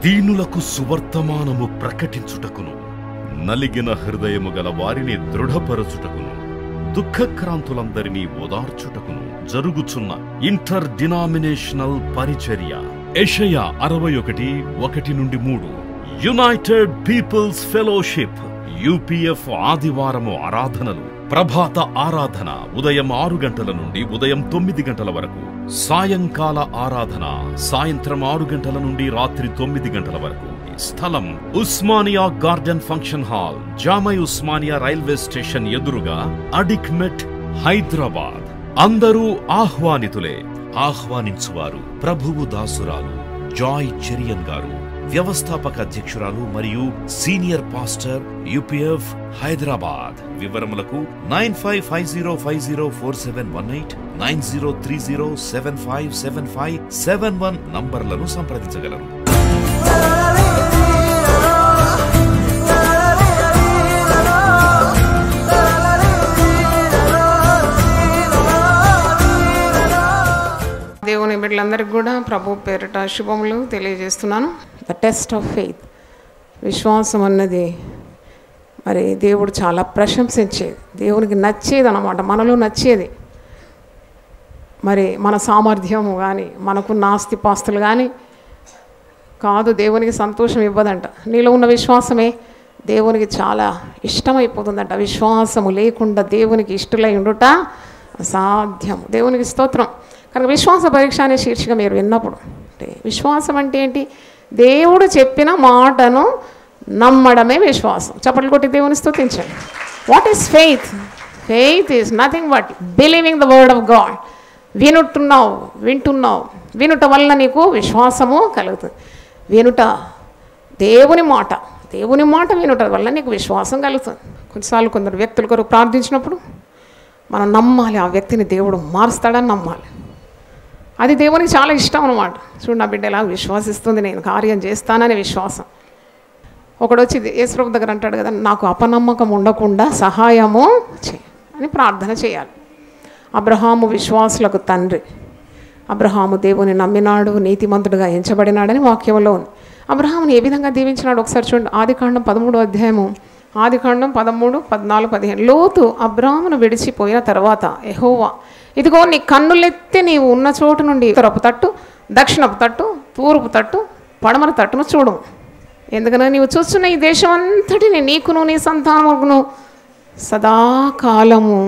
దీనులకు సువర్తమానము ప్రకటించుటకును, నలిగిన హృదయము గల వారిని దృఢపరచుటకును, దుఃఖక్రాంతులందరినీ ఓదార్చుటకును జరుగుచున్న ఇంటర్ డినామినేషనల్ పరిచర్య. యెషయా 61:1-3. యునైటెడ్ పీపుల్స్ ఫెలోషిప్ UPF ఆదివారము ఆరాధనలు. ప్రభాత ఆరాధన ఉదయం 6 గంటల నుండి ఉదయం 9 గంటల వరకు. సాయంకాల ఆరాధన సాయంత్రం 6 గంటల నుండి రాత్రి 9 గంటల వరకు. స్థలం Osmania garden function hall, జామై Osmania railway station ఎదురుగా, అడిక్మెట్, హైదరాబాద్. అందరూ ఆహ్వానితులే. ఆహ్వానించువారు ప్రభువు దాసురాలు జాయ్ చెరియన్ గారు, వ్యవస్థాపక అధ్యక్షురాలు మరియు సీనియర్ పాస్టర్ UPF హైదరాబాద్. వివరములకు 9550504718, 9030757571 నంబర్లను సంప్రదించగలరు. దేవుని బిడ్డలందరికీ కూడా ప్రభు పేరిట శుభములు తెలియజేస్తున్నాను. ద టెస్ట్ ఆఫ్ ఫెయిత్, విశ్వాసం అన్నది మరి దేవుడు చాలా ప్రశంసించేది, దేవునికి నచ్చేది అన్నమాట, మనలో నచ్చేది. మరి మన సామర్థ్యము కానీ మనకున్న ఆస్తిపాస్తులు కానీ కాదు దేవునికి సంతోషం ఇవ్వదంట. నీలో ఉన్న విశ్వాసమే దేవునికి చాలా ఇష్టమైపోతుందంట. విశ్వాసము లేకుండా దేవునికి ఇష్టలై ఉండుట అసాధ్యం. దేవునికి స్తోత్రం. కనుక విశ్వాస పరీక్ష అనే శీర్షిక మీరు విన్నప్పుడు అంటే విశ్వాసం అంటే ఏంటి? దేవుడు చెప్పిన మాటను నమ్మడమే విశ్వాసం. చప్పట్లు కొట్టి దేవుని స్తుతించండి. What is faith? Faith is nothing but believing the word of God. వింటున్నావు, వినుట వల్ల నీకు విశ్వాసము కలుగుతుంది. వినుట దేవుని మాట వినుట వల్ల నీకు విశ్వాసం కలుగుతుంది. కొన్నిసార్లు కొందరు వ్యక్తుల కొరకు ప్రార్థించినప్పుడు మనం నమ్మాలి, ఆ వ్యక్తిని దేవుడు మారుస్తాడని నమ్మాలి. అది దేవునికి చాలా ఇష్టం అన్నమాట. చూడు, నా బిడ్డ ఎలా విశ్వాసిస్తుంది, నేను కార్యం చేస్తాననే విశ్వాసం. ఒకడు వచ్చి యేసుప్రభు దగ్గర అంటాడు కదా, నాకు అపనమ్మకం ఉండకుండా సహాయము చేయి అని ప్రార్థన చేయాలి. అబ్రహాము విశ్వాసులకు తండ్రి. అబ్రహాము దేవుని నమ్మినాడు, నీతిమంతుడుగా ఎంచబడినాడని వాక్యంలో ఉంది. అబ్రహాముని ఏ విధంగా దీవించినాడు ఒకసారి చూడండి. ఆదికాండం 13వ అధ్యాయము, ఆదికాండం 13, 14, 15. లోతు అబ్రామును విడిచిపోయిన తర్వాత యెహోవా, ఇదిగో నీ కన్నులెత్తి నీవు ఉన్న చోటు నుండి ఉత్తరపు తట్టు, దక్షిణపు తట్టు, తూర్పు తట్టు, పడమర తట్టును చూడు. ఎందుకన్నా నీవు చూస్తున్న ఈ దేశం అంతటిని నీకును నీ సంతానమును సదాకాలము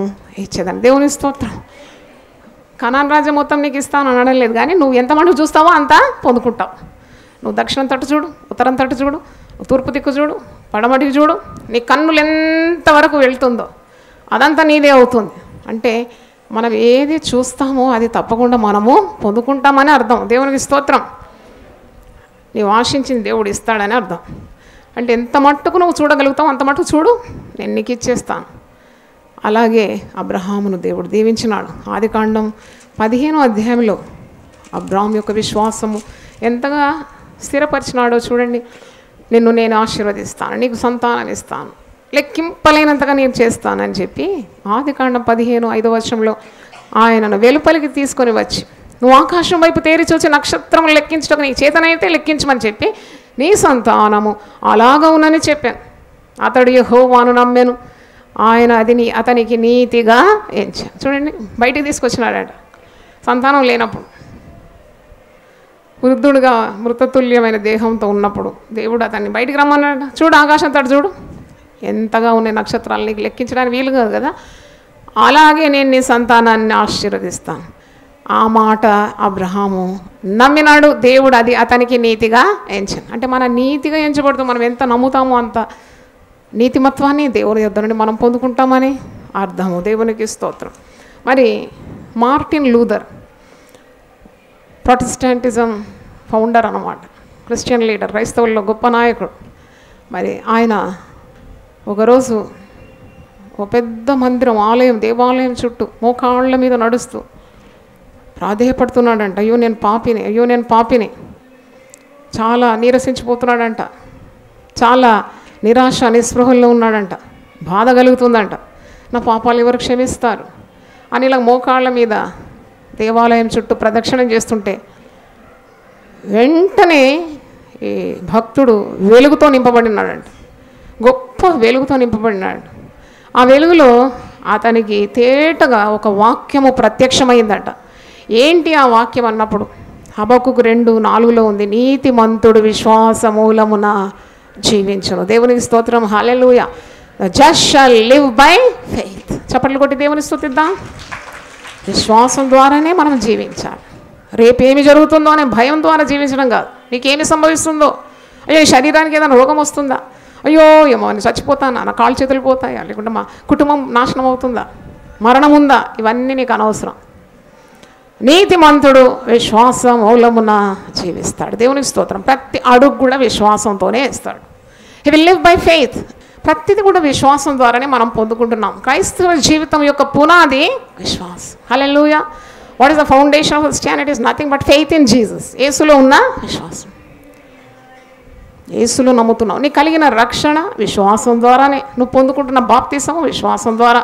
ఇచ్చేదని. దేవుని స్తోత్రం. కనాన్ రాజ్యం మొత్తం నీకు ఇస్తాను అనడం లేదు, కానీ నువ్వు ఎంత మటుకు చూస్తావో అంతా పొందుకుంటావు. నువ్వు దక్షిణం తట్టు చూడు, ఉత్తరం తట్టు చూడు, తూర్పు దిక్కు చూడు, పడమటికి చూడు, నీ కన్నులు ఎంతవరకు వెళ్తుందో అదంతా నీదే అవుతుంది. అంటే మనం ఏది చూస్తామో అది తప్పకుండా మనము పొందుకుంటామని అర్థం. దేవునికి స్తోత్రం. నీవు ఆశించింది దేవుడు ఇస్తాడని అర్థం. అంటే ఎంత మట్టుకు నువ్వు చూడగలుగుతావు అంత మట్టుకు చూడు, నేను నీకు ఇచ్చేస్తాను. అలాగే అబ్రహామును దేవుడు దీవించినాడు. ఆదికాండం 15వ అధ్యాయంలో అబ్రాహాము యొక్క విశ్వాసము ఎంతగా స్థిరపరిచినాడో చూడండి. నిన్ను నేను ఆశీర్వదిస్తాను, నీకు సంతానం ఇస్తాను, లెక్కింపలేనంతగా నేను చేస్తానని చెప్పి ఆదికాండం 15:5 ఆయనను వెలుపలికి తీసుకొని వచ్చి, నువ్వు ఆకాశం వైపు తేరి చూసి నక్షత్రం లెక్కించడం నీ చేతనైతే లెక్కించమని చెప్పి నీ సంతానము అలాగా ఉన్నని చెప్పాను. అతడు యెహోవాను నమ్మెను, ఆయన అతనికి నీతిగా ఎంచాను. చూడండి, బయటికి తీసుకొచ్చినాడట. సంతానం లేనప్పుడు, వృద్ధుడుగా మృతతుల్యమైన దేహంతో ఉన్నప్పుడు దేవుడు అతన్ని బయటికి రమ్మన్నాడు. చూడు, ఆకాశం తడు చూడు, ఎంతగా ఉన్నాయి నక్షత్రాలు, నీకు లెక్కించడానికి వీలు కాదు కదా. అలాగే నేను నీ సంతానాన్ని ఆశీర్వదిస్తాను. ఆ మాట అబ్రహాము నమ్మినాడు. దేవుడు అతనికి నీతిగా ఎంచాను. అంటే మన నీతిగా ఎంచబడుతూ మనం ఎంత నమ్ముతామో అంత నీతిమత్వాన్ని దేవుని యొద్ద నుండి మనం పొందుకుంటామని అర్థము. దేవునికి స్తోత్రం. మరి మార్టిన్ లూథర్ ప్రొటెస్టాంటిజం ఫౌండర్ అన్నమాట, క్రిస్టియన్ లీడర్, క్రైస్తవుల్లో గొప్ప నాయకుడు. మరి ఆయన ఒకరోజు ఒక పెద్ద మందిరం, దేవాలయం చుట్టూ మోకాళ్ళ మీద నడుస్తూ ప్రాధేయపడుతున్నాడంట. అయ్యో నేను పాపిని. చాలా నీరసించిపోతున్నాడంట, చాలా నిరాశ నిస్పృహల్లో ఉన్నాడంట, బాధ కలుగుతుందంట. నా పాపాలు ఎవరు క్షమిస్తారు అని ఇలా మోకాళ్ళ మీద దేవాలయం చుట్టూ ప్రదక్షిణం చేస్తుంటే వెంటనే ఈ భక్తుడు వెలుగుతో నింపబడినాడంట, గొప్ప వెలుగుతో నింపబడినాడు. ఆ వెలుగులో అతనికి తేటగా ఒక వాక్యము ప్రత్యక్షమైందట. ఏంటి ఆ వాక్యం అన్నప్పుడు హబక్కుకు 2:4 ఉంది, నీతిమంతుడు విశ్వాస మూలమున జీవించును. దేవునికి స్తోత్రం, హల్లెలూయా. Just shall live by faith. చప్పట్లు కొట్టి దేవుని స్తుతిద్దాం. విశ్వాసం ద్వారానే మనం జీవించాలి. రేపేమి జరుగుతుందో అనే భయం ద్వారా జీవించడం కాదు. నీకేమి సంభవిస్తుందో, అయ్యో ఈ శరీరానికి ఏదైనా రోగం వస్తుందా, అయ్యో ఏమో నేను చచ్చిపోతానా, నా కాళ్ళు చేతులు పోతాయా, లేకుంటే మా కుటుంబం నాశనం అవుతుందా, మరణం ఉందా, ఇవన్నీ నీకు అనవసరం. నీతిమంతుడు విశ్వాస మూలమున జీవిస్తాడు. దేవునికి స్తోత్రం. ప్రతి అడుగు కూడా విశ్వాసంతోనే ఇస్తాడు. He will live by faith. ప్రతిది కూడా విశ్వాసం ద్వారానే మనం పొందుకుంటున్నాం. క్రైస్తవ జీవితం యొక్క పునాది విశ్వాసం. హల్లెలూయా. What is the foundation of Christianity? Is nothing but faith in Jesus. యేసులో ఉన్న విశ్వాసం. యేసులో నమ్ముతున్నావు. నీకు కలిగిన రక్షణ విశ్వాసం ద్వారానే. నువ్వు పొందుకుంటున్న బాప్తిసం విశ్వాసం ద్వారా.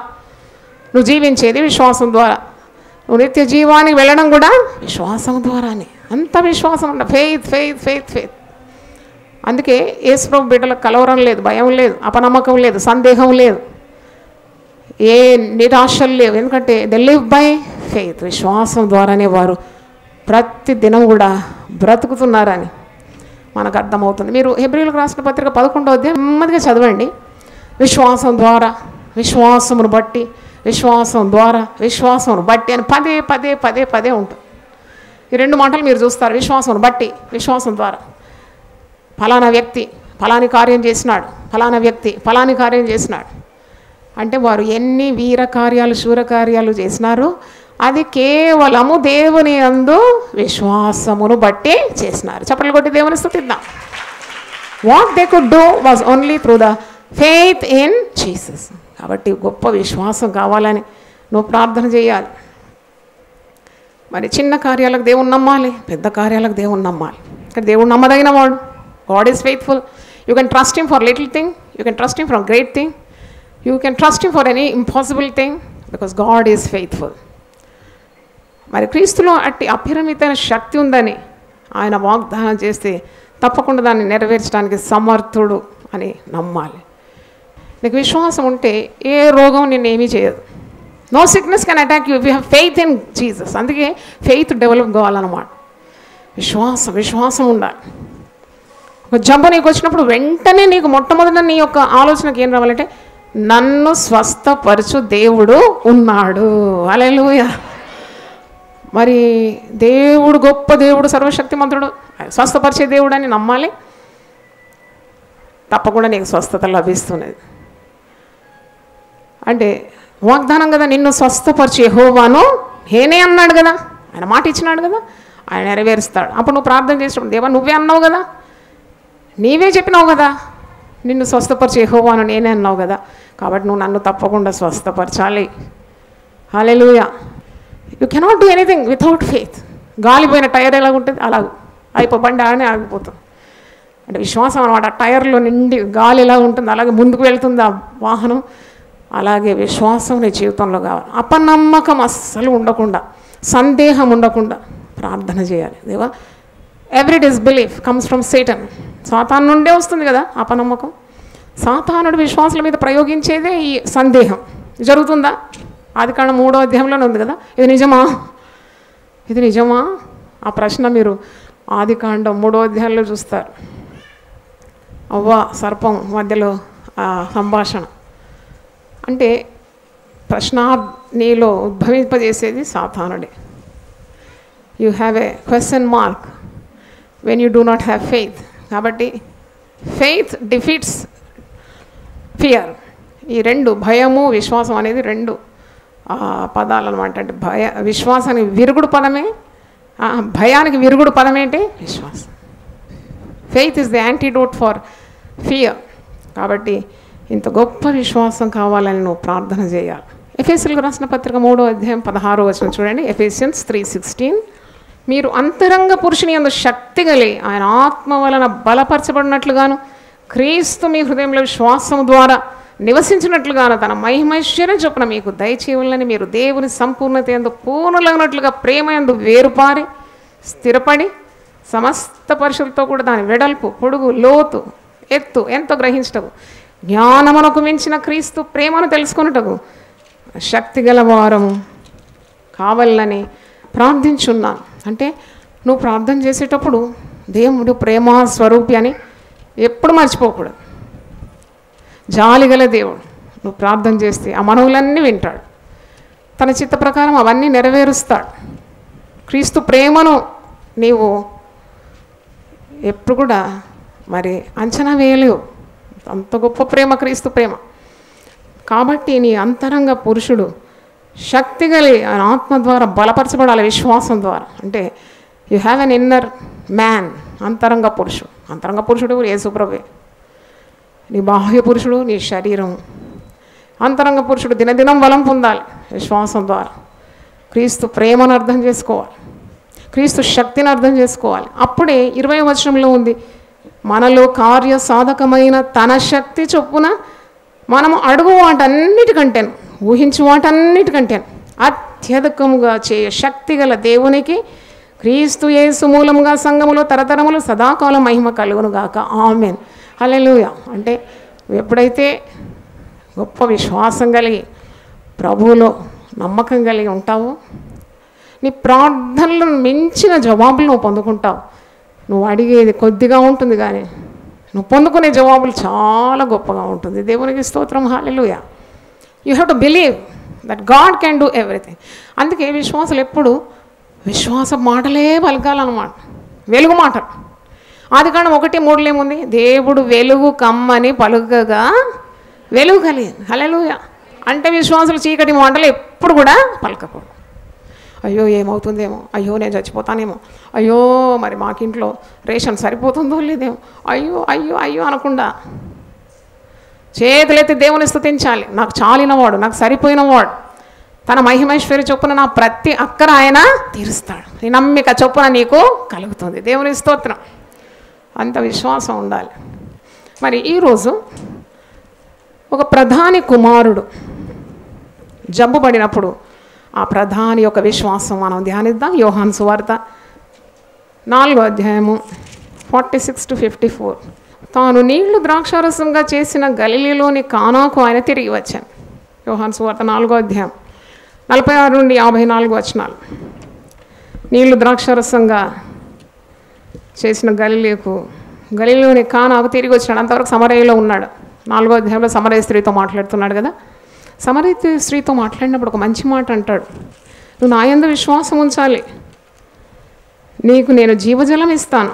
నువ్వు జీవించేది విశ్వాసం ద్వారా. నువ్వు నిత్య జీవానికి వెళ్ళడం కూడా విశ్వాసం ద్వారానే. అంత విశ్వాసం ఉండ. Faith faith faith faith. అందుకే యేసుప్రభు బిడ్డలకు కలవరం లేదు, భయం లేదు, అపనమ్మకం లేదు, సందేహం లేదు, ఏ నిరాశలు లేవు. ఎందుకంటే దే లివ్ బై ఫెయిత్. విశ్వాసం ద్వారానే వారు ప్రతి దినం కూడా బ్రతుకుతున్నారని మనకు అర్థమవుతుంది. మీరు హెబ్రీయులకు రాసిన పత్రిక 11వ అధ్యాయం నెమ్మదిగా చదవండి. విశ్వాసం ద్వారా, విశ్వాసమును బట్టి, విశ్వాసం ద్వారా, విశ్వాసమును బట్టి అని పదే పదే పదే పదే ఉంటుంది. ఈ 2 మాటలు మీరు చూస్తారు. విశ్వాసమును బట్టి, విశ్వాసం ద్వారా. ఫలానా వ్యక్తి ఫలాని కార్యం చేసినాడు, ఫలానా వ్యక్తి ఫలాని కార్యం చేసినాడు అంటే వారు ఎన్ని వీర కార్యాలు, శూర కార్యాలు చేసినారో అది కేవలము దేవుని యందు విశ్వాసమును బట్టి చేసినారు. చప్పట్లు కొట్టి దేవుని స్తుతిద్దాం. What they could do was only through the faith in Jesus. కాబట్టి గొప్ప విశ్వాసం కావాలని నువ్వు ప్రార్థన చేయాలి. మరి చిన్న కార్యాలకు దేవుని నమ్మాలి, పెద్ద కార్యాలకు దేవుని నమ్మాలి. ఇక్కడ దేవుడు నమ్మదగిన వాడు. God is faithful. You can trust him for little thing, you can trust him for great thing, you can trust him for any impossible thing, because God is faithful. మరి క్రీస్తులో అట్టి అపరిమితమైన శక్తి ఉందని ఆయన వాగ్దానం చేస్తే తప్పకుండా దాన్ని నెరవేర్చడానికి సమర్థుడు అని నమ్మాలి. నీకు విశ్వాసం ఉంటే ఏ రోగం నిన్నేమీ చేయదు. No sickness can attack you if you have faith in Jesus. అందుకే ఫెయిత్ డెవలప్ కావాలన్నమాట. విశ్వాసం ఉండాలి. ఒక జబ్బు నీకు వచ్చినప్పుడు వెంటనే నీకు మొట్టమొదట నీ యొక్క ఆలోచనకి ఏం రావాలంటే నన్ను స్వస్థపరచు దేవుడు ఉన్నాడు. హల్లెలూయా. మరి దేవుడు గొప్ప దేవుడు, సర్వశక్తిమంతుడు, స్వస్థపరిచే దేవుడు అని నమ్మాలి. తప్పకుండా నీకు స్వస్థత లభిస్తున్నది. అంటే వాగ్దానం కదా, నిన్ను స్వస్థపరిచే యెహోవాను నేనే అన్నాడు కదా, ఆయన మాట ఇచ్చినాడు కదా, ఆయన నెరవేరుస్తాడు. అప్పుడు నువ్వు ప్రార్థన చేసినప్పుడు దేవా నువ్వే అన్నావు కదా, నీవే చెప్పినావు కదా, నిన్ను స్వస్థపరిచే యెహోవాను నేనే అన్నావు కదా, కాబట్టి నువ్వు నన్ను తప్పకుండా స్వస్థపరచాలి. హల్లెలూయా. You cannot do anything without faith. గాలిపోయిన టైర్ ఎలా ఉంటుంది అలా బండి ఆడనే ఆగిపోతుంది. అంటే విశ్వాసం అనమాట. టైర్లో నిండి గాలి ఎలా ఉంటుంది అలాగే ముందుకు వెళ్తుంది ఆ వాహనం. అలాగే విశ్వాసం నీ జీవితంలో కావాలి. అపనమ్మకం అస్సలు ఉండకుండా, సందేహం ఉండకుండా ప్రార్థన చేయాలి. దేవా, every disbelief comes from Satan. సాతాను నుండే వస్తుంది కదా అపనమ్మకం. సాతానుడు విశ్వాసుల మీద ప్రయోగించేదే ఈ సందేహం. జరుగుతుందా? ఆదికాండం 3వ అధ్యాయంలోనే ఉంది కదా, ఇది నిజమా, ఇది నిజమా? ఆ ప్రశ్న మీరు ఆదికాండం 3వ అధ్యాయంలో చూస్తారు. అవ్వ సర్పం మధ్యలో ఆ సంభాషణ. అంటే ప్రశ్న నీలో ఉద్భవింపజేసేది సాతానుడే. You have a question mark when you do not have faith. కాబట్టి ఫెయిత్ డిఫీట్స్ ఫియర్. ఈ 2 భయము విశ్వాసం అనేది 2 పదాలు అనమాట. అంటే విశ్వాసానికి విరుగుడు పదమే, భయానికి విరుగుడు పదం ఏంటి? విశ్వాసం. Faith is the antidote for fear. కాబట్టి ఇంత గొప్ప విశ్వాసం కావాలని నువ్వు ప్రార్థన చేయాలి. ఎఫెసీయులకు రాసిన పత్రిక 3వ అధ్యాయం 16వ వచనం చూడండి. ఎఫెసియన్స్ 3:16. మీరు అంతరంగ పురుషుని యందు శక్తి గలి ఆయన ఆత్మ వలన బలపరచబడినట్లుగాను క్రీస్తు మీ హృదయంలో విశ్వాసం ద్వారా నివసించినట్లుగాను తన మహిమైశ్వర్యం చొప్పున మీకు దయచేయాలని మీరు దేవుని సంపూర్ణత యందు పూర్ణులైనట్లుగా ప్రేమ యందు వేరుపారి స్థిరపడి సమస్త పరిశుద్ధతో కూడా దాని వెడల్పు, పొడుగు, లోతు, ఎత్తు ఎంతో గ్రహించటకు, జ్ఞానమునకు మించిన క్రీస్తు ప్రేమను తెలుసుకొనుటకు శక్తి గల వారము కావాలని ప్రార్థించున్నాను. అంటే నువ్వు ప్రార్థన చేసేటప్పుడు దేవుడు ప్రేమ స్వరూపి అని ఎప్పుడు మర్చిపోకూడదు. జాలిగల దేవుడు. నువ్వు ప్రార్థన చేస్తే ఆ మనవులన్నీ వింటాడు, తన చిత్త ప్రకారం అవన్నీ నెరవేరుస్తాడు. క్రీస్తు ప్రేమను నీవు ఎప్పుడు కూడా మరి అంచనా వేయలేవు. అంత గొప్ప ప్రేమ క్రీస్తు ప్రేమ. కాబట్టి నీ అంతరంగ పురుషుడు శక్తి కలిగి ఆత్మ ద్వారా బలపరచబడాలి, విశ్వాసం ద్వారా. అంటే you have an inner man, అంతరంగ పురుషుడు. అంతరంగ పురుషుడు యేసుప్రభువే. నీ బాహ్య పురుషుడు నీ శరీరం. అంతరంగ పురుషుడు దినదినం బలం పొందాలి విశ్వాసం ద్వారా. క్రీస్తు ప్రేమను అర్థం చేసుకోవాలి, క్రీస్తు శక్తిని అర్థం చేసుకోవాలి. అప్పుడే 20వ వచనంలో ఉంది, మనలో కార్య సాధకమైన తన శక్తి చొప్పున మనము అడుగు వాటన్నిటికంటేను, ఊహించు వాటన్నిటికంటేను అత్యధికముగా చేయ శక్తి గల దేవునికి క్రీస్తు యేసు మూలముగా సంఘములో తరతరములు సదాకాలం మహిమ కలుగునుగాక. ఆమేన్. హల్లెలూయా. అంటే ఎప్పుడైతే గొప్ప విశ్వాసం కలిగి ప్రభువులో నమ్మకం కలిగి ఉంటావో నీ ప్రార్థనలను మించిన జవాబులు నువ్వు పొందుకుంటావు. నువ్వు అడిగేది కొద్దిగా ఉంటుంది కానీ నువ్వు పొందుకునే జవాబులు చాలా గొప్పగా ఉంటుంది. దేవునికి స్తోత్రం. హల్లెలూయా. You have to believe that God can do everything. అందుకే విశ్వాసులు ఎప్పుడు విశ్వాస మాటలే పలకాలన్నమాట, వెలుగు మాటలు. ఆదికాండం 1:3 ఏముంది? దేవుడు వెలుగు కమ్మని పలుకగా వెలుగు కలిగింది. హల్లెలూయా. అంటే విశ్వాసులు చీకటి మాటలు ఎప్పుడు కూడా పలకకూడదు. అయ్యో ఏమవుతుందేమో, అయ్యో నేను చచ్చిపోతానేమో, అయ్యో మరి మాకింట్లో రేషన్ సరిపోతుందో లేదేమో, అయ్యో అయ్యో అయ్యో అనకుండా చేతులెత్తి దేవుని స్తుతించాలి. నాకు చాలినవాడు, నాకు సరిపోయినవాడు, తన మహిమైశ్వర్య చొప్పున నా ప్రతి అక్కర ఆయన తీరుస్తాడు, నీ నమ్మిక చొప్పున నీకు కలుగుతుంది. దేవుని స్తోత్రం. అంత విశ్వాసం ఉండాలి. మరి ఈరోజు ఒక ప్రధాని కుమారుడు జబ్బు పడినప్పుడు ఆ ప్రధాని యొక్క విశ్వాసం మనం ధ్యానిద్దాం. యోహాను సువార్త 4వ అధ్యాయము 46-54. తాను నీళ్లు ద్రాక్షారసంగా చేసిన గలిలీలోని కానాకు ఆయన తిరిగి వచ్చాను. యోహాను సువార్త 4వ అధ్యాయం 46-54 వచనాలు. నీళ్లు ద్రాక్షారసంగా చేసిన గలిలీలోని కానాకు తిరిగి వచ్చినాడు. అంతవరకు సమరయలో ఉన్నాడు. 4వ అధ్యాయంలో సమరయ స్త్రీతో మాట్లాడుతున్నాడు కదా. సమరయ స్త్రీతో మాట్లాడినప్పుడు ఒక మంచి మాట అంటాడు, నువ్వు నా యందు విశ్వాసం ఉంచాలి, నీకు నేను జీవజలం ఇస్తాను.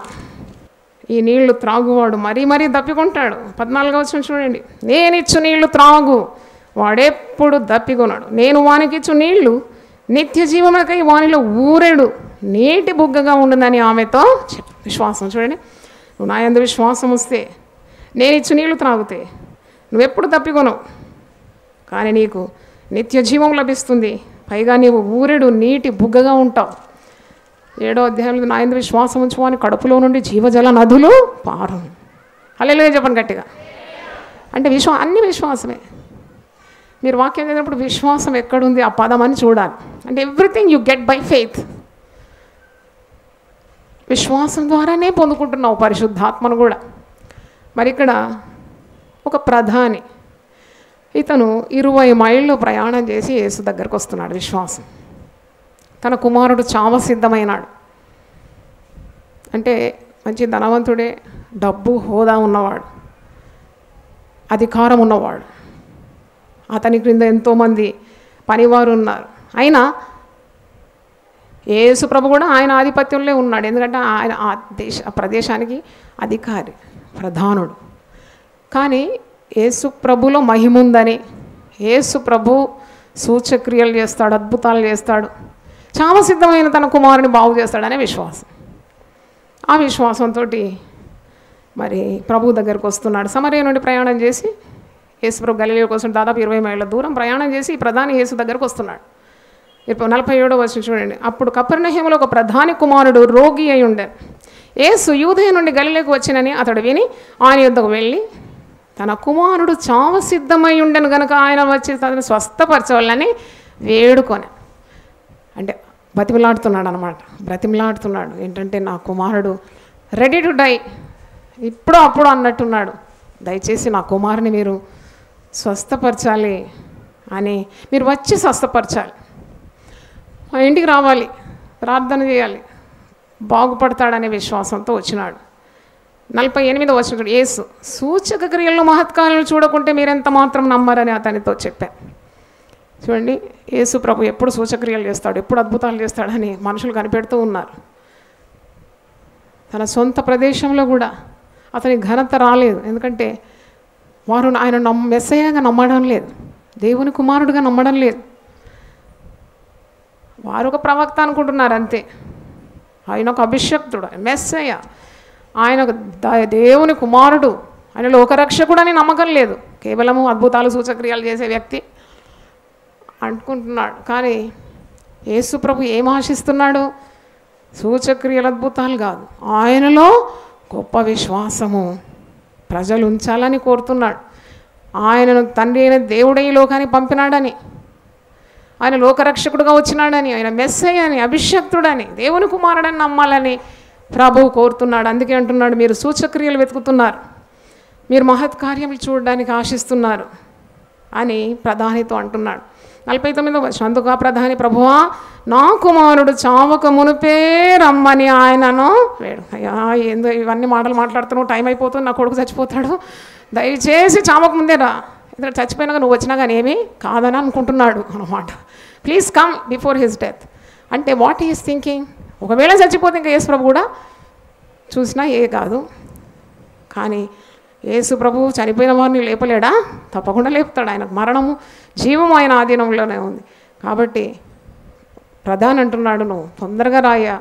ఈ నీళ్లు త్రాగువాడు మరీ మరీ దప్పికొంటాడు. 14వ వచనం చూడండి, నేనిచ్చు నీళ్లు త్రాగు వాడెప్పుడు దప్పికొన్నాడు, నేను వానికిచ్చు నీళ్లు నిత్య జీవమునకై వానిలో ఊరెడు నీటి బుగ్గగా ఉండునని ఆమెతో చెప్పు. విశ్వాసం చూడండి, నువ్వు నా యందు విశ్వాసం వస్తే, నేను ఇచ్చు నీళ్లు త్రాగితే నువ్వెప్పుడు తప్పికొనవు, కానీ నీకు నిత్య జీవం లభిస్తుంది, పైగా నీవు ఊరెడు నీటి బుగ్గగా ఉంటావు. 7వ అధ్యాయంలో నా యందు విశ్వాసం ఉంచువాని కడుపులో నుండి జీవజల నదులు పారు. హల్లెలూయా చెప్పండి గట్టిగా. అంటే అన్ని విశ్వాసమే. మీరు వాక్యం చదివినప్పుడు విశ్వాసం ఎక్కడుంది ఆ పదం అని చూడాలి. అంటే everything you get by faith. విశ్వాసం ద్వారానే పొందుకుంటున్నావు పరిశుద్ధాత్మను కూడా. మరి ఇక్కడ ఒక ప్రధాని, ఇతను 20 మైళ్ళు ప్రయాణం చేసి యేసు దగ్గరకు వస్తున్నాడు. విశ్వాసం. తన కుమారుడు చావ సిద్ధమైనాడు. అంటే మంచి ధనవంతుడే, డబ్బు హోదా ఉన్నవాడు, అధికారం ఉన్నవాడు, అతని క్రింద ఎంతోమంది పనివారు ఉన్నారు. అయినా యేసు ప్రభు కూడా ఆయన ఆధిపత్యంలో ఉన్నాడు. ఎందుకంటే ఆయన ఆ ప్రదేశానికి అధికారి, ప్రధానుడు. కానీ యేసు ప్రభులో మహిమ ఉందని, యేసు ప్రభు సూచక్రియలు చేస్తాడు, అద్భుతాలు చేస్తాడు, చావ సిద్ధమైన తన కుమారుని బాగు చేస్తాడనే విశ్వాసం. ఆ విశ్వాసంతో మరి ప్రభు దగ్గరకు వస్తున్నాడు. సమరయ నుండి ప్రయాణం చేసి యేసు ప్రభు గలిలయ కోసం దాదాపు 20 మైళ్ళ దూరం ప్రయాణం చేసి ఈ ప్రధాని యేసు దగ్గరకు వస్తున్నాడు. 47వ వచనం చూడండి, అప్పుడు కపెర్నహూములో ఒక ప్రధాని కుమారుడు రోగి అయి ఉండే. యేసు యూదయ నుండి గలిలయకు వచ్చినని అతడు విని ఆయన యొద్దకు వెళ్ళి, తన కుమారుడు చావ సిద్ధమై ఉండను కనుక ఆయన వచ్చి తనను స్వస్థపరచవాలని వేడుకొని. అంటే బతిమిలాడుతున్నాడు అనమాట. బ్రతిమిలాడుతున్నాడు ఏంటంటే, నా కుమారుడు రెడీ టు డై, ఇప్పుడు అప్పుడు అన్నట్టున్నాడు, దయచేసి నా కుమారుని మీరు స్వస్థపరచాలి అని, మీరు వచ్చి స్వస్థపరచాలి, మా ఇంటికి రావాలి, ప్రార్థన చేయాలి, బాగుపడతాడనే విశ్వాసంతో వచ్చినాడు. 48వ వచనం, యేసు సూచక క్రియలను మహత్కార్యాలను చూడకుంటే మీరెంత మాత్రం నమ్మరని అతనితో చెప్పాను. చూడండి, యేసు ప్రభు ఎప్పుడు సూచక్రియలు చేస్తాడు, ఎప్పుడు అద్భుతాలు చేస్తాడని మనుషులు కనిపెడుతూ ఉన్నారు. తన సొంత ప్రదేశంలో కూడా అతని ఘనత రాలేదు. ఎందుకంటే వారు ఆయన మెస్సయ్యగా నమ్మడం లేదు, దేవుని కుమారుడుగా నమ్మడం లేదు. వారు ఒక ప్రవక్త అనుకుంటున్నారు అంతే. ఆయన ఒక అభిషక్తుడు, మెస్సయ్య, ఆయన దేవుని కుమారుడు, ఆయన లోకరక్షకుడు అని నమ్మకం లేదు. కేవలము అద్భుతాలు సూచక్రియలు చేసే వ్యక్తి అనుకుంటున్నాడు. కానీ యేసు ప్రభు ఏం ఆశిస్తున్నాడు? సూచక్రియలు అద్భుతాలు కాదు, ఆయనలో గొప్ప విశ్వాసము ప్రజలు ఉంచాలని కోరుతున్నాడు. ఆయనను తండ్రి అయిన దేవుడై లోకానికి పంపినాడని, ఆయన లోకరక్షకుడుగా వచ్చినాడని, ఆయన మెస్సయ్య అని, అభిషక్తుడని, దేవుని కుమారుడని నమ్మాలని ప్రభువు కోరుతున్నాడు. అందుకే అంటున్నాడు, మీరు సూచక్రియలు వెతుకుతున్నారు, మీరు మహత్కార్యములు చూడడానికి ఆశిస్తున్నారు అని ప్రధానితో అంటున్నాడు. 49వ వచనం, అందుకు ఆ ప్రధాని, ప్రభువా నా కుమారుడు చావక మునిపే రమ్మని ఆయనను వేడు. అయ్యా, ఏందో ఇవన్నీ మాటలు మాట్లాడుతున్నావు, టైం అయిపోతుంది, నా కొడుకు చచ్చిపోతాడు, దయచేసి చావక ముందే రా, ఎందుకంటే చచ్చిపోయినాక నువ్వు వచ్చినా కానీ ఏమీ కాదని అనుకుంటున్నాడు అన్నమాట. Please come before his death. అంటే వాట్ ఈస్ థింకింగ్, ఒకవేళ చచ్చిపోతే ఇంకా యేసు ప్రభు కూడా చూసినా ఏ కాదు. కానీ యేసు ప్రభు చనిపోయిన వారిని లేపలేడా? తప్పకుండా లేపుతాడు. ఆయనకు మరణము జీవము ఆయన ఆధీనంలోనే ఉంది. కాబట్టి ప్రధాని అంటున్నాడు, నువ్వు తొందరగా రాయ్యా,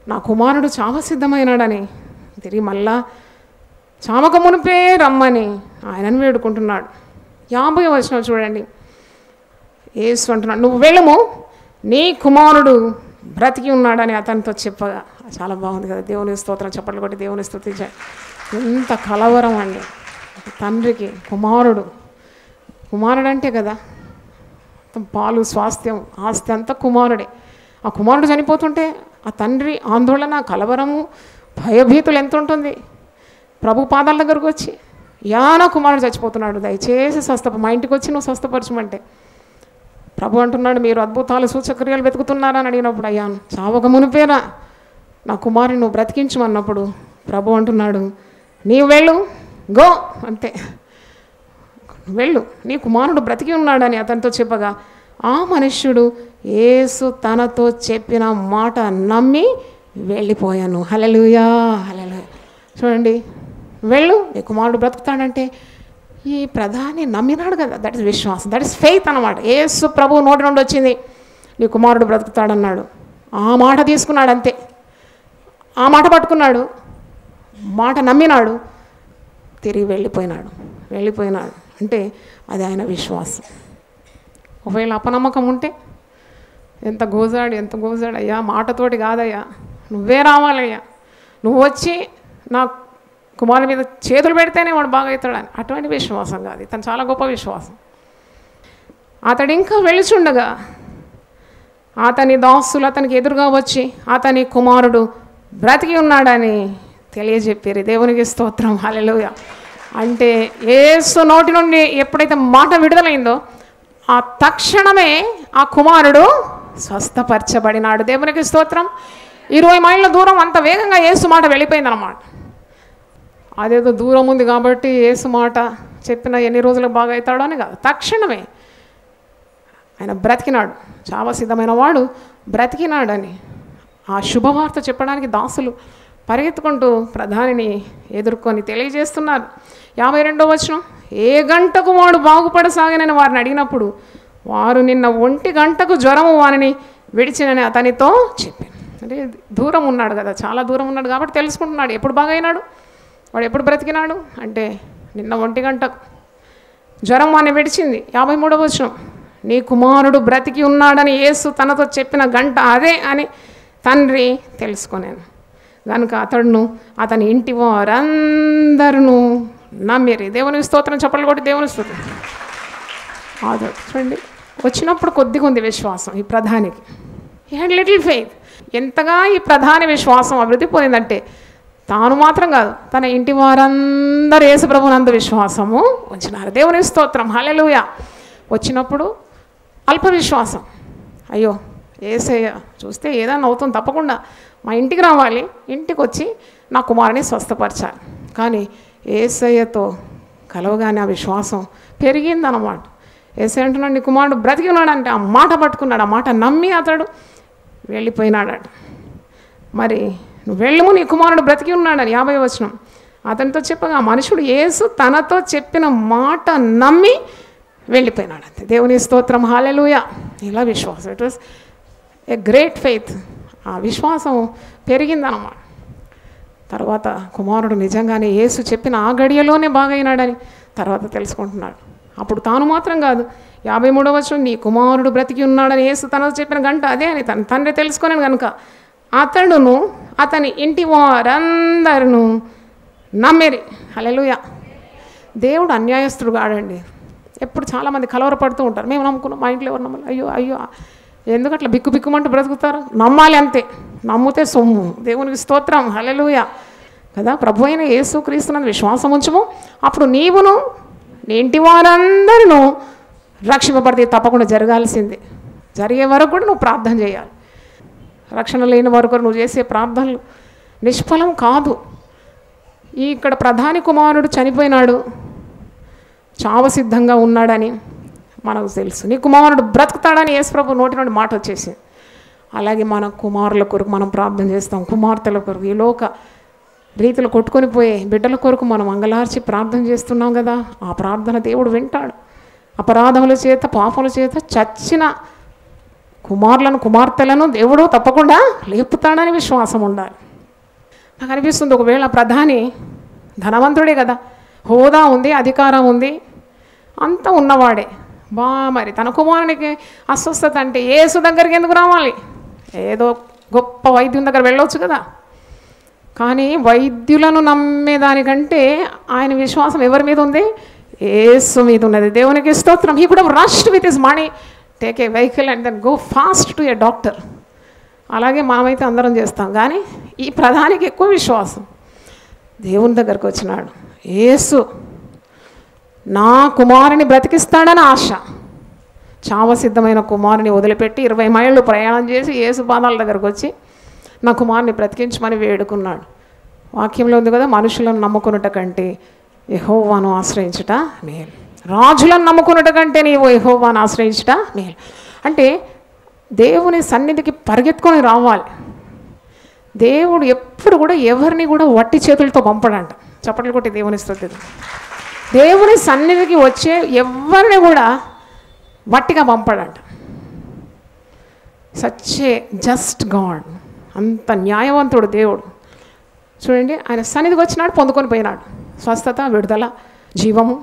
నా కుమారుడు చావ సిద్ధమైనాడని, తిరిగి మళ్ళా చావక మునిపే రమ్మని ఆయనను వేడుకుంటున్నాడు. 50వ వచనం చూడండి, యేసు అంటున్నాడు, నువ్వు వెళ్ళము, నీ కుమారుడు బ్రతికి ఉన్నాడని అతనితో చెప్పగా. చాలా బాగుంది కదా, దేవుని స్తోత్రం, చప్పట్లు కొట్టి దేవుని స్తుతించాలి. ఎంత కలవరం అండి తండ్రికి. కుమారుడు అంటే కదా పాలు, స్వాస్థ్యం, ఆస్తి అంతా కుమారుడే. ఆ కుమారుడు చనిపోతుంటే ఆ తండ్రి ఆందోళన, కలవరము, భయభీతులు ఎంత ఉంటుంది. ప్రభు పాదాల దగ్గరకు వచ్చి, నా కుమారుడు చచ్చిపోతున్నాడు, దయచేసి మా ఇంటికి వచ్చి నువ్వు స్వస్థపరచమంటే, ప్రభు అంటున్నాడు, మీరు అద్భుతాలు సూచక్రియలు వెతుకుతున్నారని అడిగినప్పుడు, అయ్యా చావక మునిపేనా నా కుమారుని నువ్వు బ్రతికించమన్నప్పుడు ప్రభు అంటున్నాడు, నీవు వెళ్ళు, గో, అంతే, వెళ్ళు, నీ కుమారుడు బ్రతికి ఉన్నాడని అతనితో చెప్పగా, ఆ మనుష్యుడు యేసు తనతో చెప్పిన మాట నమ్మి వెళ్ళిపోయాను. హల్లెలూయా, హల్లెలూయా. చూడండి, వెళ్ళు, నీ కుమారుడు బ్రతుకుతాడంటే ఈ ప్రధాని నమ్మినాడు కదా, దట్ ఇస్ విశ్వాసం, దట్ ఇస్ ఫెయిత్ అన్నమాట. యేసు ప్రభు నోటి నుండి వచ్చింది, నీ కుమారుడు బ్రతుకుతాడన్నాడు, ఆ మాట తీసుకున్నాడు అంతే, ఆ మాట పట్టుకున్నాడు, మాట నమ్మినాడు, తిరిగి వెళ్ళిపోయినాడు. అంటే అది ఆయన విశ్వాసం. ఒకవేళ అపనమ్మకం ఉంటే ఎంత గోజాడు అయ్యా, మాటతోటి కాదయ్యా, నువ్వే రావాలయ్యా, నువ్వు వచ్చి నా కుమారుని మీద చేతులు పెడితేనే వాడు బాగా అవుతాడని, అటువంటి విశ్వాసం కాదు, తను చాలా గొప్ప విశ్వాసం. అతడు ఇంకా వెళుచుండగా అతని దాసులు అతనికి ఎదురుగా వచ్చి అతని కుమారుడు బ్రతికి ఉన్నాడని తెలియజెప్పారు. దేవునికి స్తోత్రం, హల్లెలూయా. అంటే యేసు నోటి నుండి ఎప్పుడైతే మాట విడుదలైందో ఆ తక్షణమే ఆ కుమారుడు స్వస్థపరచబడినాడు. దేవునికి స్తోత్రం. 20 మైళ్ళ దూరం అంత వేగంగా యేసు మాట వెళ్ళిపోయిందన్నమాట. అదేదో దూరం ఉంది కాబట్టి యేసు మాట చెప్పిన ఎన్ని రోజులకు బాగా అవుతాడో అని కాదు, తక్షణమే ఆయన బ్రతికినాడు. చావ సిద్ధమైన వాడు బ్రతికినాడని ఆ శుభవార్త చెప్పడానికి దాసులు పరిగెత్తుకుంటూ ప్రధానిని ఎదుర్కొని తెలియజేస్తున్నారు. 52వ వచనం, ఏ గంటకు వాడు బాగుపడసాగనని వారిని అడిగినప్పుడు వారు నిన్న 1 గంటకు జ్వరము వారిని విడిచినని అతనితో చెప్పాను. అంటే దూరం ఉన్నాడు కదా, చాలా దూరం ఉన్నాడు కాబట్టి తెలుసుకుంటున్నాడు ఎప్పుడు బాగైనాడు, వాడు ఎప్పుడు బ్రతికినాడు అంటే నిన్న 1 గంటకు జ్వరం వాడిని విడిచింది. 53వ వచనం, నీ కుమారుడు బ్రతికి ఉన్నాడని యేసు తనతో చెప్పిన గంట అదే అని తండ్రి తెలుసుకున్నాను కనుక అతడును అతని ఇంటి వారందరూ నమ్మిరి. దేవుని స్తోత్రం, చప్పట్లు కొట్టి దేవుని స్తోత్రం. చూడండి, వచ్చినప్పుడు కొద్దిగా ఉంది విశ్వాసం ఈ ప్రధానికి, హీ హ్యాడ్ లిటిల్ ఫెయిత్. ఎంతగా ఈ ప్రధాని విశ్వాసం అభివృద్ధి పొందిందంటే తాను మాత్రం కాదు, తన ఇంటి వారందరూ యేసు ప్రభువునందు విశ్వాసము ఉంచినారు. దేవుని స్తోత్రం, హల్లెలూయా. వచ్చినప్పుడు అల్ప విశ్వాసం, అయ్యో యేసయ్య చూస్తే ఏదైనా అవుతుంది, తప్పకుండా మా ఇంటికి రావాలి, ఇంటికి వచ్చి నా కుమారుని స్వస్థపరచాలి. కానీ యేసయ్యతో కలవగానే ఆ విశ్వాసం పెరిగిందన్నమాట. యేసయ్య అంటున్నాడు, నీ కుమారుడు బ్రతికి ఉన్నాడంటే ఆ మాట పట్టుకున్నాడు, ఆ మాట నమ్మి అతడు వెళ్ళిపోయినాడట. మరి నువ్వు వెళ్ళము, నీ కుమారుడు బ్రతికి ఉన్నాడని 50వ వచనం అతనితో చెప్పగా ఆ మనుషుడు యేసు తనతో చెప్పిన మాట నమ్మి వెళ్ళిపోయినాడు. అంతే. దేవుని స్తోత్రం, హల్లెలూయా. ఇలా విశ్వాసం, it was a great faith. ఆ విశ్వాసం పెరిగిందన్నమాట. తర్వాత కుమారుడు నిజంగానే యేసు చెప్పిన ఆ గడియలోనే బాగైనాడని తర్వాత తెలుసుకుంటున్నాడు. అప్పుడు తాను మాత్రం కాదు, 53వ వచనం, నీ కుమారుడు బ్రతికి ఉన్నాడని యేసు తనతో చెప్పిన గంట అదే అని తన తండ్రి తెలుసుకున్నాను కనుక అతడును అతని ఇంటి వారందరూ నమ్మిరి. హల్లెలూయా. దేవుడు అన్యాయస్తుడు కాడండి. ఎప్పుడు చాలామంది కలవరపడుతూ ఉంటారు, మేము నమ్ముకున్నాం, మా ఇంట్లో ఎవరు నమ్మాలి, అయ్యో అయ్యో ఎందుకు అట్లా బిక్కు బిక్కుమంటూ బ్రతుకుతారు. నమ్మాలి అంతే, నమ్మితే సొమ్ము. దేవునికి స్తోత్రం, హల్లెలూయా కదా. ప్రభు అయిన యేసుక్రీస్తునందు విశ్వాసం ఉంచుము, అప్పుడు నీవును నీ ఇంటి వారందరూ రక్షింపబడితే తప్పకుండా జరగాల్సిందే. జరిగే వరకు కూడా నువ్వు ప్రార్థన చేయాలి. రక్షణ లేని వరకు నువ్వు చేసే ప్రార్థనలు నిష్ఫలం కాదు. ఇక్కడ ప్రధాని కుమారుడు చనిపోయినాడు, చావు సిద్ధంగా ఉన్నాడని మనకు తెలుసు. నీ కుమారుడు బ్రతుకుతాడని యేసుప్రభు నోటి నుండి మాట వచ్చేసింది. అలాగే మన కుమారుల కొరకు మనం ప్రార్థన చేస్తాం, కుమార్తెల కొరకు, ఈ లోక రీతిలో కొట్టుకొని పోయే బిడ్డల కొరకు మనం అంగలార్చి ప్రార్థన చేస్తున్నాం కదా. ఆ ప్రార్థన దేవుడు వింటాడు. అపరాధముల చేత పాపముల చేత చచ్చిన కుమారులను కుమార్తెలను దేవుడు తప్పకుండా లేపుతాడని విశ్వాసం ఉండాలి. నాకు అనిపిస్తుంది, ఒకవేళ ప్రధాని ధనవంతుడే కదా, హోదా ఉంది, అధికారం ఉంది, అంతా ఉన్నవాడే, మరి తన కుమారునికి అస్వస్థత అంటే యేసు దగ్గరికి ఎందుకు రావాలి? ఏదో గొప్ప వైద్యం దగ్గర వెళ్ళవచ్చు కదా. కానీ వైద్యులను నమ్మేదానికంటే ఆయన విశ్వాసం ఎవరి మీద ఉంది? యేసు మీద ఉన్నది. దేవునికి స్తోత్రం. He could have rushed with his money, take a vehicle and then go fast to a doctor. అలాగే మనమైతే అందరం చేస్తాం. కానీ ఈ ప్రధానికి ఎక్కువ విశ్వాసం. దేవుని దగ్గరకు వచ్చినాడు, యేసు నా కుమారుని బ్రతికిస్తాడని ఆశ. చావ సిద్ధమైన కుమారుని వదిలిపెట్టి 20 మైళ్ళు ప్రయాణం చేసి యేసు పాదాల దగ్గరకు వచ్చి నా కుమారుని బ్రతికించమని వేడుకున్నాడు. వాక్యంలో ఉంది కదా, మనుషులను నమ్ముకున్నట కంటే యెహోవాను ఆశ్రయించుట మేలు, రాజులను నమ్ముకున్నట కంటే నీవు యెహోవాను ఆశ్రయించుట మేలు. అంటే దేవుని సన్నిధికి పరిగెత్తుకొని రావాలి. దేవుడు ఎప్పుడు కూడా ఎవరిని కూడా వట్టి చేతులతో పంపడంట. చప్పట్లు కొట్టి దేవుని స్తుతి. దేవుని సన్నిధికి వచ్చే ఎవరిని కూడా వట్టిగా పంపడంట. సచ్ ఏ జస్ట్ గాడ్, అంత న్యాయవంతుడు దేవుడు. చూడండి, ఆయన సన్నిధికి వచ్చినాడు, పొందుకొని పోయినాడు. స్వస్థత, విడుదల, జీవము,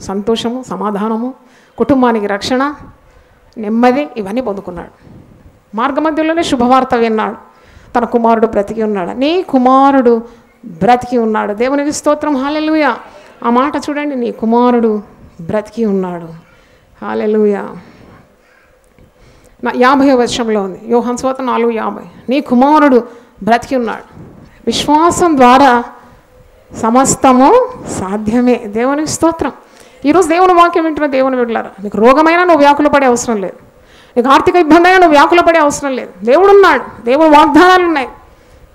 సంతోషము, సమాధానము, కుటుంబానికి రక్షణ, నెమ్మది, ఇవన్నీ పొందుకున్నాడు. మార్గమధ్యలోనే శుభవార్త విన్నాడు, తన కుమారుడు బ్రతికి ఉన్నాడు. నీ కుమారుడు బ్రతికి ఉన్నాడు. దేవునికి స్తోత్రం, హల్లెలూయా. ఆ మాట చూడండి, నీ కుమారుడు బ్రతికి ఉన్నాడు. హల్లెలూయా. 50వ వచనంలో ఉంది, యోహాను సువార్త 4:50, నీ కుమారుడు బ్రతికి ఉన్నాడు. విశ్వాసం ద్వారా సమస్తము సాధ్యమే. దేవునికి స్తోత్రం. ఈరోజు దేవుని వాక్యం వింటున్న దేవుని బిడ్డలారా, నీకు రోగమైనా నువ్వు వ్యాకుల పడే అవసరం లేదు, నీకు ఆర్థిక ఇబ్బంది అయినా నువ్వు వ్యాకుల పడే అవసరం లేదు. దేవుడు ఉన్నాడు, దేవుడు వాగ్దానాలు ఉన్నాయి.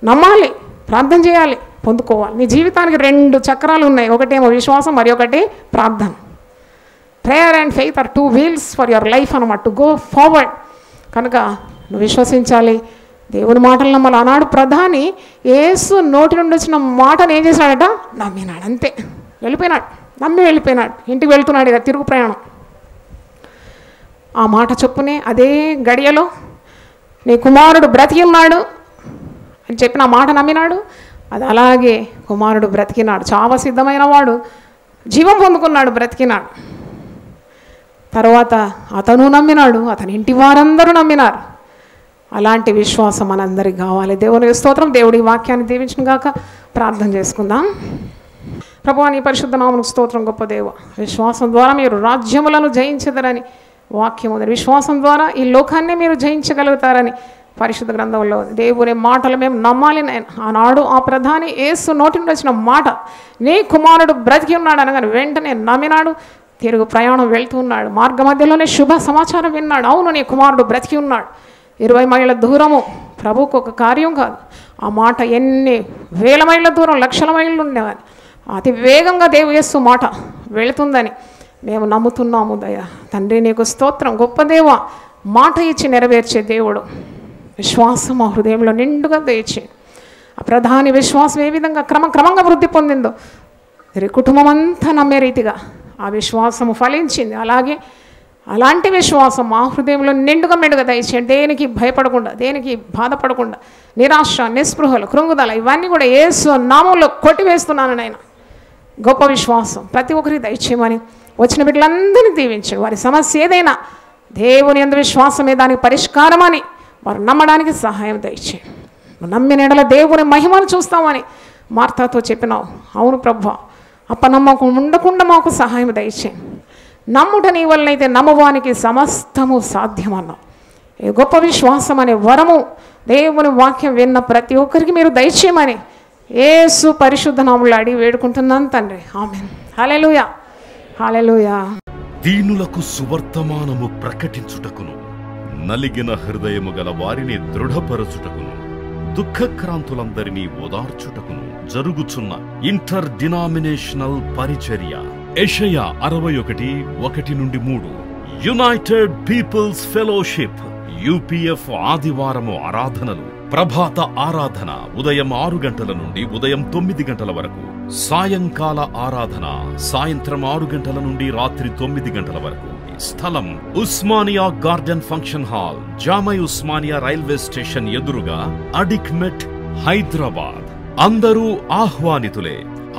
నమ్మాలి, ప్రార్థన చేయాలి, పొందుకోవాలి. నీ జీవితానికి 2 చక్రాలు ఉన్నాయి, ఒకటేమో విశ్వాసం, మరి ఒకటి ప్రార్థన. Prayer and faith are 2 wheels for your life అన్నమాట, టు గో ఫార్వర్డ్. కనుక నువ్వు విశ్వసించాలి, దేవుని మాటలు నమ్మాలి. ఆనాడు ప్రధాని యేసు నోటి నుండి వచ్చిన మాటను ఏం చేశాడట? నమ్మినాడు. అంతే, వెళ్ళిపోయినాడు, నమ్మి వెళ్ళిపోయినాడు. ఇంటికి వెళ్తున్నాడు ఇక, తిరుగు ప్రయాణం. ఆ మాట చొప్పునే అదే గడియలో నీ కుమారుడు బ్రతికి ఉన్నాడు అని చెప్పిన మాట నమ్మినాడు. అది అలాగే కుమారుడు బ్రతికినాడు. చావ సిద్ధమైన వాడు జీవం పొందుకున్నాడు, బ్రతికినాడు. తర్వాత అతను నమ్మినాడు, అతని ఇంటి వారందరూ నమ్మినారు. అలాంటి విశ్వాసం మనందరికి కావాలి. దేవునికి స్తోత్రం. దేవుడి వాక్యాన్ని దీవించును గాక. ప్రార్థన చేసుకుందాం. ప్రభువా, నీ పరిశుద్ధ నామమునకు స్తోత్రం. గొప్ప దేవ, విశ్వాసం ద్వారా మీరు రాజ్యములను జయించదరని వాక్యం ఉంది. విశ్వాసం ద్వారా ఈ లోకాన్ని మీరు జయించగలుగుతారని పరిశుద్ధ గ్రంథంలో దేవుని మాటలు మేము నమ్మాలి నాయన. ఆనాడు ఆ ప్రధాని యేసు నోటి నుండి వచ్చిన మాట, నీ కుమారుడు బ్రతికి ఉన్నాడు అనగానే వెంటనే నమ్మినాడు. తిరుగు ప్రయాణం వెళ్తూ ఉన్నాడు. మార్గ మధ్యలోనే శుభ సమాచారం విన్నాడు. అవును, నీ కుమారుడు బ్రతికి ఉన్నాడు. 20 మైళ్ళ దూరము ప్రభువుకు ఒక కార్యం కాదు. ఆ మాట ఎన్ని వేల మైళ్ళ దూరం, లక్షల మైళ్ళు ఉండేవాని అతి వేగంగా యేసు మాట వెళుతుందని మేము నమ్ముతున్నాము. దయ తండ్రి నీకు స్తోత్రం. గొప్ప దేవ, మాట ఇచ్చి నెరవేర్చే దేవుడు. విశ్వాసం మా హృదయంలో నిండుగా దయచే. ఆ ప్రధాని విశ్వాసం ఏ విధంగా క్రమంగా వృద్ధి పొందిందో కుటుంబం అంతా నమ్మే రీతిగా ఆ విశ్వాసము ఫలించింది. అలాంటి విశ్వాసం మా హృదయంలో నిండుగా దయచేయండి. దేనికి భయపడకుండా, దేనికి బాధపడకుండా, నిరాశ, నిస్పృహలు, కృంగుదల ఇవన్నీ కూడా యేసు నామంలో కొట్టివేస్తున్నాను నాయన. గొప్ప విశ్వాసం ప్రతి ఒక్కరికి దయచేయమని, వచ్చిన బిడ్డలందరినీ దీవించండి. వారి సమస్య ఏదైనా దేవుని యందు విశ్వాసమే దానికి పరిష్కారమని వారు నమ్మడానికి సహాయం దయచేయండి. నమ్మిన ఎడల దేవుని మహిమను చూస్తామని మార్తాతో చెప్పినావు. అవును ప్రభువా, అపనమ్మకం ఉండకుండా మాకు సహాయం దయచేయండి. నమ్ముట నీ వల్లనైతే నమ్మవానికి సమస్తము సాధ్యమన్నావు. ఈ గొప్ప విశ్వాసం అనే వరము దేవుని వాక్యం విన్న ప్రతి ఒక్కరికి మీరు దయచేయమని యేసు పరిశుద్ధ నామములో అడిగి వేడుకుంటున్నాను తండ్రి. ఆమేన్. హల్లెలూయా, హల్లెలూయా. దీనులకు సువర్తమానము ప్రకటించుటకును, నలిగిన హృదయము గల వారిని దృఢపరచుటకును, దుఃఖక్రాంతులందరినీ ఓదార్చుటకును జరుగుచున్న ఇంటర్ డినామినేషనల్ పరిచర్య. యెషయా 61:1-3. యునైటెడ్ పీపుల్స్ ఫెలోషిప్ యూపీఎఫ్ ఆదివారము ఆరాధనలు. ప్రభాత ఆరాధన ఉదయం 6 గంటల నుండి ఉదయం 9 గంటల వరకు. సాయంకాల ఆరాధన సాయంత్రం 6 గంటల నుండి రాత్రి 9 గంటల వరకు. స్థలం Osmania garden function hall, జామై Osmania railway station ఎదురుగా, అడిక్మెట్, హైదరాబాద్. అందరూ ఆహ్వానితులే.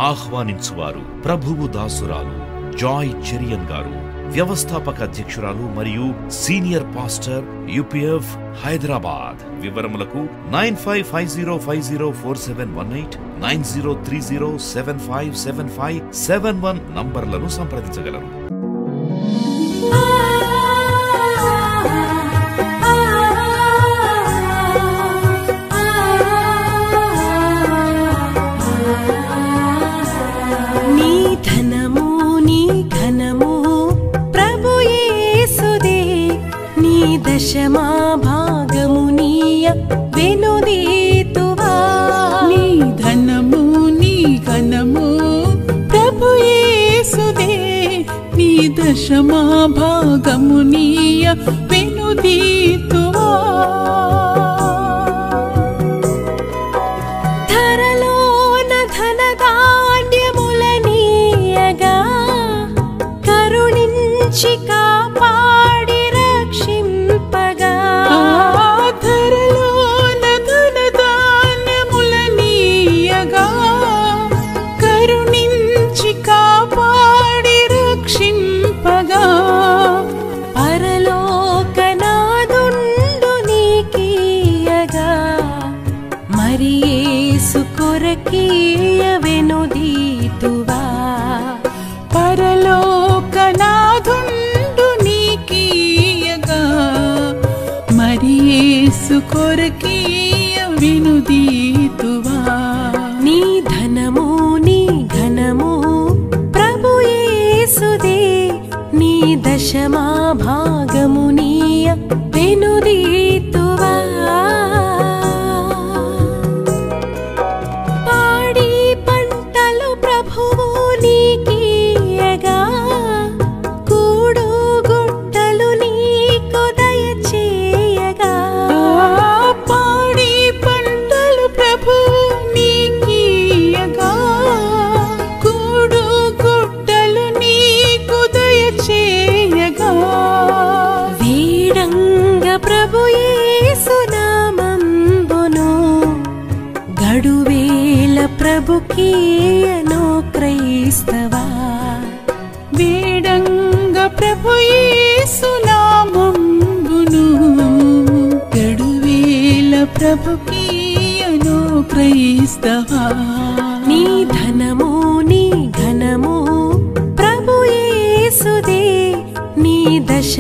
ఆహ్వానించువారు ప్రభువు దాసురాలు జాయ్ చెరియన్ గారు, వ్యవస్థాపక అధ్యక్షురాలు మరియు సీనియర్ పాస్టర్ యూపీఎఫ్ హైదరాబాద్. వివరములకు 9550504718, 9030757571 నంబర్లను సంప్రదించగలరు. దశమా భాగమునీయ వెనుదీతువా. నీ ధనము నీ ఘనము ప్రభు యేసుదే, నీ దశమా భాగమునీయ వెనుదీతువా. ధరలోన ధనధాన్యములనీయగా కరుణించి కాపాడి రక్షింపగా. ధరలోన ధనధాన్యములనీయగా కరుణించి కాపాడి రక్షింపగా. పరలోకనాదుండు నీకీయగా మరి యేసు కొరకీయ వెనుదీతువా. పరలోకనాదుండు నీకీయగా మరి యేసు కొరకీయ వెనుదీతువా. నీ ధనము నీ ఘనము ప్రభు యేసుదే, నీ దశమా భాగమునీయ వెనుదీతువా. పాడి పంటలు ప్రభువు నీకీయగా కూడు గుట్టలు నీకు దయచేయగా. పాడి పంటలు ప్రభువు నీకీయగా కూడు గుట్టలు నీకు దయచేయగా. వీడంగ ప్రభు యేసు నామంబును గడువేల ప్రభుకీయను క్రైస్తవా. వీడంగ ప్రభు యేసు నామంబును గడువేల ప్రభుకీయను క్రైస్తవా. నీ ధనము నీ ఘనము ప్రభు యేసుదే, నీ దశ